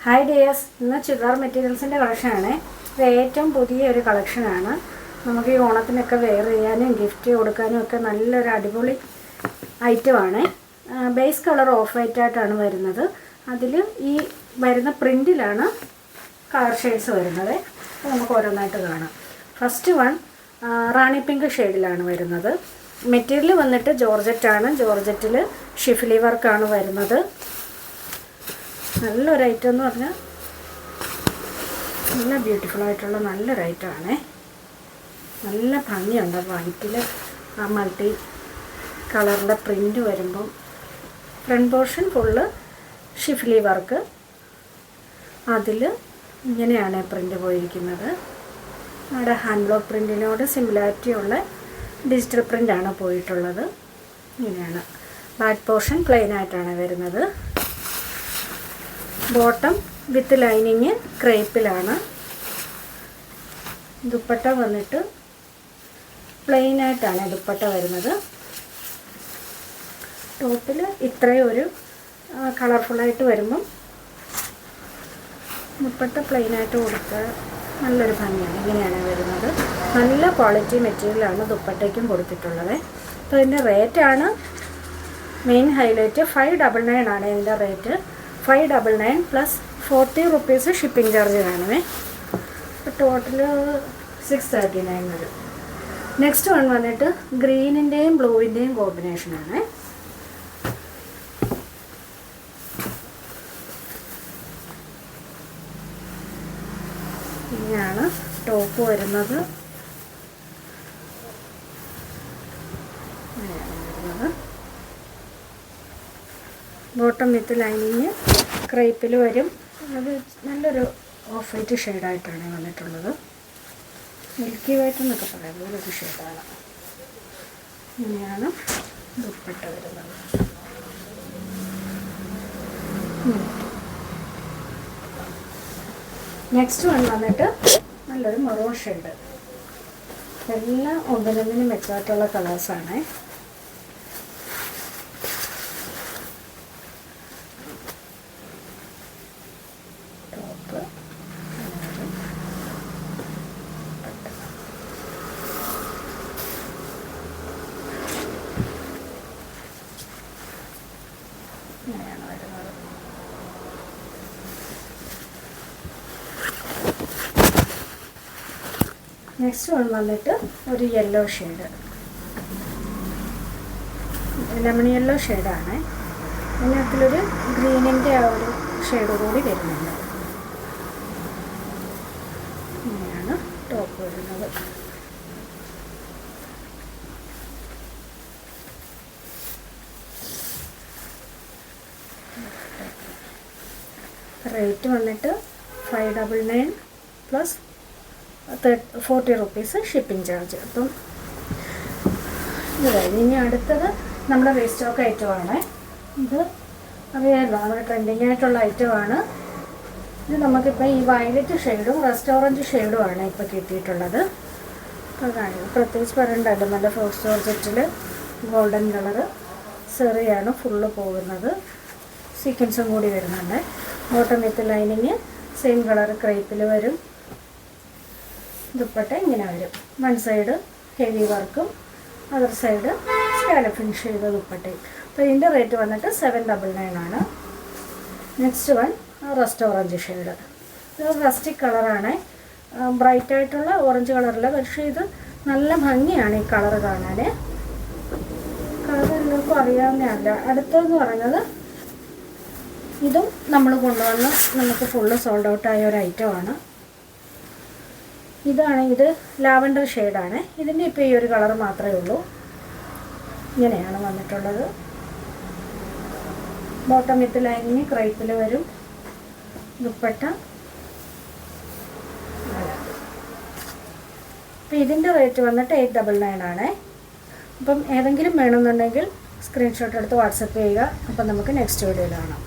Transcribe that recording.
Hi dears, ഇന്ന് ചുരിദാർ മെറ്റീരിയൽസിൻ്റെ കളക്ഷനാണ്. ഇത് ഏറ്റവും പുതിയൊരു കളക്ഷനാണ്. നമുക്ക് ഈ ഓണത്തിനൊക്കെ വെയർ ചെയ്യാനും ഗിഫ്റ്റ് കൊടുക്കാനും ഒക്കെ നല്ലൊരു അടിപൊളി ഐറ്റമാണ്. ബേസ് കളർ ഓഫ് വൈറ്റ് ആയിട്ടാണ് വരുന്നത്. അതിൽ ഈ വരുന്ന പ്രിൻറ്റിലാണ് കളർ ഷെയ്ഡ്സ് വരുന്നത്. അപ്പോൾ നമുക്ക് ഓരോന്നായിട്ട് കാണാം. ഫസ്റ്റ് വൺ റാണി പിങ്ക് ഷെയ്ഡിലാണ് വരുന്നത്. മെറ്റീരിയൽ വന്നിട്ട് ജോർജറ്റാണ്. ജോർജറ്റിൽ ഷിഫ്ലി വർക്കാണ് വരുന്നത്. നല്ലൊരു ഐറ്റം എന്ന് പറഞ്ഞാൽ നല്ല ബ്യൂട്ടിഫുൾ ആയിട്ടുള്ള നല്ലൊരു ഐറ്റമാണ്. നല്ല ഭംഗിയുണ്ട്. വൈറ്റിൽ ആ മൾട്ടി കളറിൻ്റെ പ്രിൻ്റ് വരുമ്പം front portion full schiffli work. അതിൽ ഇങ്ങനെയാണ് പ്രിൻ്റ് പോയിരിക്കുന്നത്. നമ്മുടെ ഹാൻഡ് ബ്ലോക്ക് പ്രിൻറ്റിനോട് സിമിലാരിറ്റി ഉള്ള ഡിജിറ്റൽ പ്രിൻ്റാണ് പോയിട്ടുള്ളത്. ഇങ്ങനെയാണ്. ബാക്ക് പോർഷൻ പ്ലെയിൻ ആയിട്ടാണ് വരുന്നത്. ബോട്ടം വിത്ത് ലൈനിങ് ക്രേപ്പിലാണ്. ദുപ്പട്ട വന്നിട്ട് പ്ലെയിൻ ആയിട്ടാണ് ദുപ്പട്ട വരുന്നത്. ടോപ്പിൽ ഇത്രയും ഒരു കളർഫുള്ളായിട്ട് വരുമ്പം ദുപ്പട്ട പ്ലെയിൻ ആയിട്ട് കൊടുത്താൽ നല്ലൊരു ഭംഗിയാണ്. ഇങ്ങനെയാണ് വരുന്നത്. നല്ല ക്വാളിറ്റി മെറ്റീരിയലാണ് ദുപ്പട്ടയ്ക്കും കൊടുത്തിട്ടുള്ളത്. അപ്പോൾ ഇതിൻ്റെ റേറ്റാണ് മെയിൻ ഹൈലൈറ്റ്. 599 ആണ് ഇതിൻ്റെ rate. 599 plus 40 rupees shipping charge കാണുമേ. അപ്പോൾ ടോട്ടൽ 639 വരും. നെക്സ്റ്റ് വൺ വന്നിട്ട് ഗ്രീനിൻ്റെയും ബ്ലൂവിൻ്റെയും കോമ്പിനേഷനാണ്. ഇങ്ങനെയാണ് ടോപ്പ് വരുന്നത്. ബോട്ടം വിത്ത് ലൈനിങ് ക്രേപ്പിൽ വരും. അത് നല്ലൊരു ഓഫ് വൈറ്റ് ഷെയ്ഡായിട്ടാണ് വന്നിട്ടുള്ളത്. മിൽക്കി വൈറ്റ് എന്നൊക്കെ പറയാം, പോലൊരു ഷെയ്ഡാണ്. ഇങ്ങനെയാണ് ദുപ്പട്ട വരുന്നത്. നെക്സ്റ്റ് വൺ വന്നിട്ട് നല്ലൊരു മെറൂൺ ഷെയ്ഡ്. എല്ലാം ഒന്നിനൊന്നിനും മെച്ചമായിട്ടുള്ള കളേഴ്സാണ്. ഇങ്ങനെയാണ് വരുന്നത്. നെക്സ്റ്റ് വൺ വന്നിട്ട് ഒരു യെല്ലോ ഷെയ്ഡ്, ലെമൺ യെല്ലോ ഷെയ്ഡാണ്. അതിനകത്തിലൊരു ഗ്രീനിൻ്റെ ആ ഒരു ഷെയ്ഡ് കൂടി വരുന്നുണ്ട്. ഇങ്ങനെയാണ് ടോപ്പ് വരുന്നത്. റേറ്റ് വന്നിട്ട് 599 പ്ലസ് 40 റുപ്പീസ് ഷിപ്പിംഗ് ചാർജ്. അപ്പം ഇത് കഴിഞ്ഞ് ഇനി അടുത്തത് നമ്മുടെ വേസ്റ്റ് സ്റ്റോക്ക് ഐറ്റമാണ്. ഇത് അറിയാമല്ലോ, നമ്മുടെ ട്രെൻഡിങ് ആയിട്ടുള്ള ഐറ്റമാണ്. ഇത് നമുക്കിപ്പോൾ ഈ വയലറ്റ് ഷെയ്ഡും റസ്റ്റ് ഓറഞ്ച് ഷെയ്ഡുമാണ് ഇപ്പോൾ കിട്ടിയിട്ടുള്ളത്. അപ്പോൾ കാണിക്കും, പ്രത്യേകിച്ച് പറയണ്ടല്ലോ. നല്ല ഫോക്സ് ജോർജറ്റിൽ ഗോൾഡൻ കളറ് സെറിയാണ് ഫുള്ള് പോകുന്നത്. സീക്വൻസും കൂടി വരുന്നുണ്ട്. Bottom with lining same colour ക്രേപ്പിൽ വരും. ദുപ്പട്ട ഇങ്ങനെ വരും. വൺ സൈഡ് ഹെവി വർക്കും അതർ സൈഡ് സ്കാലപ്പ് ഫിനിഷ് ചെയ്ത ദുപ്പട്ടയും. അപ്പോൾ ഇതിൻ്റെ റേറ്റ് വന്നിട്ട് 799 ആണ്. Next one rust orange shade. ഇത് റസ്റ്റിക് കളറാണ്. ബ്രൈറ്റ് ആയിട്ടുള്ള ഓറഞ്ച് കളറില്ല, പക്ഷേ ഇത് നല്ല ഭംഗിയാണ് ഈ കളർ കാണാൻ. കളർ എല്ലാവർക്കും അറിയാവുന്നതല്ല. അടുത്തതെന്ന് പറയുന്നത് ഇതും നമ്മൾ കൊണ്ടുവന്ന് നമുക്ക് ഫുള്ള് സോൾഡ് ഔട്ടായ ഒരു ഐറ്റമാണ്. ഇത് ലാവൻഡർ ഷെയ്ഡാണ്. ഇതിൻ്റെ ഇപ്പോൾ ഈ ഒരു കളർ മാത്രമേ ഉള്ളൂ. ഇങ്ങനെയാണ് വന്നിട്ടുള്ളത്. ബോട്ടം വിത്ത് ലൈനിങ് ക്രൈപ്പിൽ വരും. ദുപ്പട്ട. അപ്പോൾ ഇതിൻ്റെ റേറ്റ് വന്നിട്ട് 899 ആണ്. അപ്പം ഏതെങ്കിലും വേണമെന്നുണ്ടെങ്കിൽ സ്ക്രീൻഷോട്ട് എടുത്ത് വാട്സപ്പ് ചെയ്യുക. അപ്പം നമുക്ക് നെക്സ്റ്റ് വീഡിയോയിൽ കാണാം.